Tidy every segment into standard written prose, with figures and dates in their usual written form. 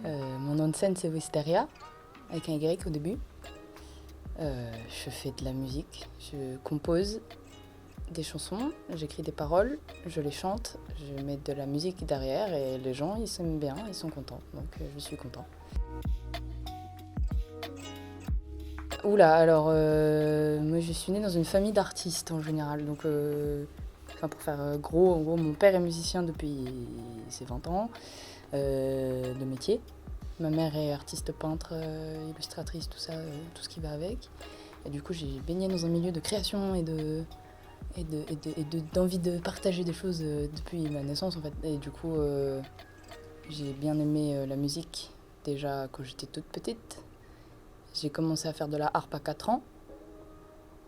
Mon nom de scène, c'est Wisteria, avec un Y au début. Je fais de la musique, je compose des chansons, j'écris des paroles, je les chante, je mets de la musique derrière et les gens, ils s'aiment bien, ils sont contents, donc je suis content. Oula, alors moi je suis née dans une famille d'artistes en général, donc pour faire gros, en gros mon père est musicien depuis ses 20 ans de métier. Ma mère est artiste peintre, illustratrice, tout ça, tout ce qui va avec. Et du coup j'ai baigné dans un milieu de création d'envie de partager des choses depuis ma naissance en fait. Et du coup j'ai bien aimé la musique déjà quand j'étais toute petite. J'ai commencé à faire de la harpe à 4 ans.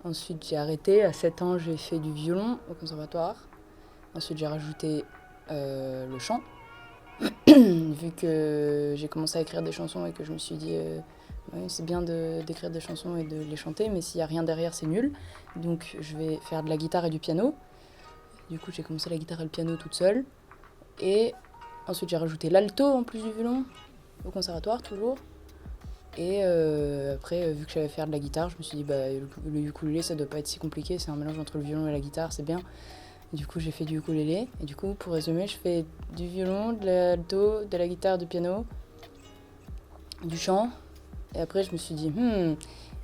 Ensuite, j'ai arrêté. À 7 ans, j'ai fait du violon au conservatoire. Ensuite, j'ai rajouté le chant. Vu que j'ai commencé à écrire des chansons et que je me suis dit, ouais, c'est bien d'écrire des chansons et de les chanter, mais s'il n'y a rien derrière, c'est nul. Donc, je vais faire de la guitare et du piano. Du coup, j'ai commencé la guitare et le piano toute seule. Et ensuite, j'ai rajouté l'alto en plus du violon, au conservatoire toujours. Et après, vu que j'avais faire de la guitare, je me suis dit, bah, le ukulélé, ça doit pas être si compliqué, c'est un mélange entre le violon et la guitare, c'est bien. Et du coup, j'ai fait du ukulélé. Et du coup, pour résumer, je fais du violon, de l'alto, de la guitare, du piano, du chant. Et après, je me suis dit,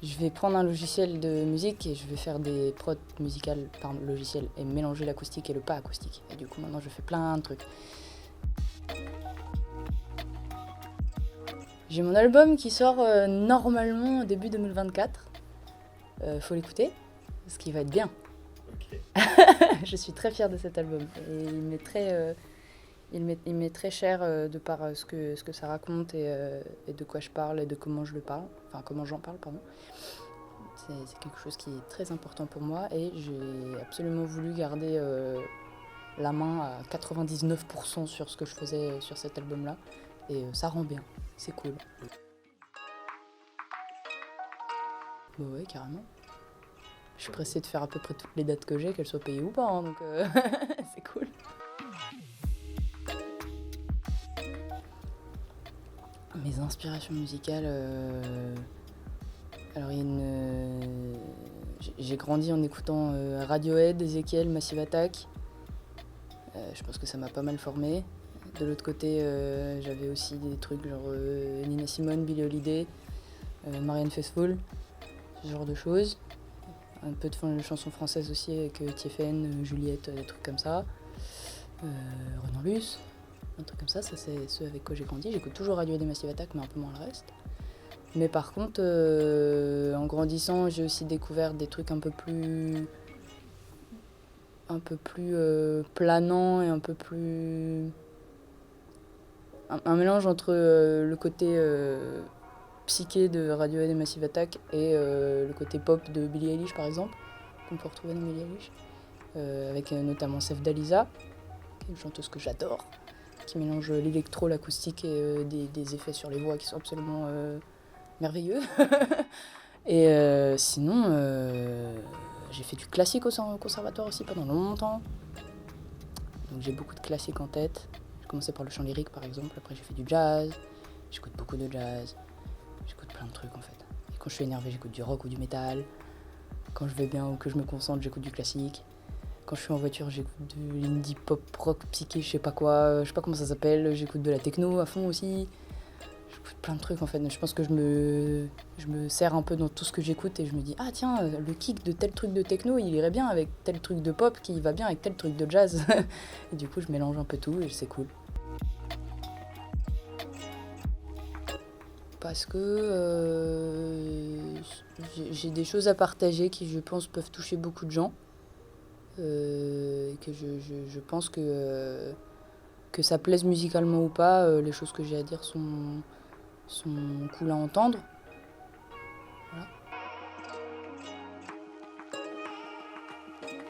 je vais prendre un logiciel de musique et je vais faire des prods musicales par logiciel et mélanger l'acoustique et le pas acoustique. Et du coup, maintenant, je fais plein de trucs. J'ai mon album qui sort normalement début 2024. Faut l'écouter, parce qu'il va être bien. Ok. Je suis très fière de cet album. Et il m'est très cher de par ce que ça raconte et de quoi je parle et de comment je le parle. Enfin, comment j'en parle, pardon. C'est quelque chose qui est très important pour moi et j'ai absolument voulu garder la main à 99% sur ce que je faisais sur cet album-là. Et ça rend bien. C'est cool. Bah ouais, carrément. Je suis pressée de faire à peu près toutes les dates que j'ai, qu'elles soient payées ou pas, hein, donc c'est cool. Mes inspirations musicales, alors il y a j'ai grandi en écoutant Radiohead, Ezekiel, Massive Attack. Je pense que ça m'a pas mal formé. De l'autre côté, j'avais aussi des trucs genre Nina Simone, Billie Holiday, Marianne Faithfull, ce genre de choses. Un peu de chansons françaises aussi avec Tiffen, Juliette, des trucs comme ça. Renan Luce, un truc comme ça c'est ceux avec quoi j'ai grandi. J'écoute toujours Radiohead et Massive Attack, mais un peu moins le reste. Mais par contre, en grandissant, j'ai aussi découvert des trucs un peu plus planants et un peu plus... Un mélange entre le côté psyché de Radiohead et Massive Attack et le côté pop de Billie Eilish par exemple, qu'on peut retrouver dans Billie Eilish. Avec notamment Sef Dalisa, qui est une chanteuse que j'adore, qui mélange l'électro, l'acoustique et des effets sur les voix qui sont absolument merveilleux. Et sinon, j'ai fait du classique au conservatoire aussi pendant longtemps. Donc j'ai beaucoup de classiques en tête. J'ai commencé par le chant lyrique par exemple, après j'ai fait du jazz. J'écoute beaucoup de jazz. J'écoute plein de trucs en fait. Et quand je suis énervé, j'écoute du rock ou du métal. Quand je vais bien ou que je me concentre, j'écoute du classique. Quand je suis en voiture, j'écoute de l'indie pop rock psyché, je sais pas quoi, je sais pas comment ça s'appelle. J'écoute de la techno à fond aussi. J'écoute plein de trucs en fait. Je pense que je me sers un peu dans tout ce que j'écoute et je me dis ah tiens, le kick de tel truc de techno il irait bien avec tel truc de pop qui va bien avec tel truc de jazz. Et du coup je mélange un peu tout et c'est cool. Parce que j'ai des choses à partager qui je pense peuvent toucher beaucoup de gens. Et que je pense que ça plaise musicalement ou pas, les choses que j'ai à dire sont cool à entendre.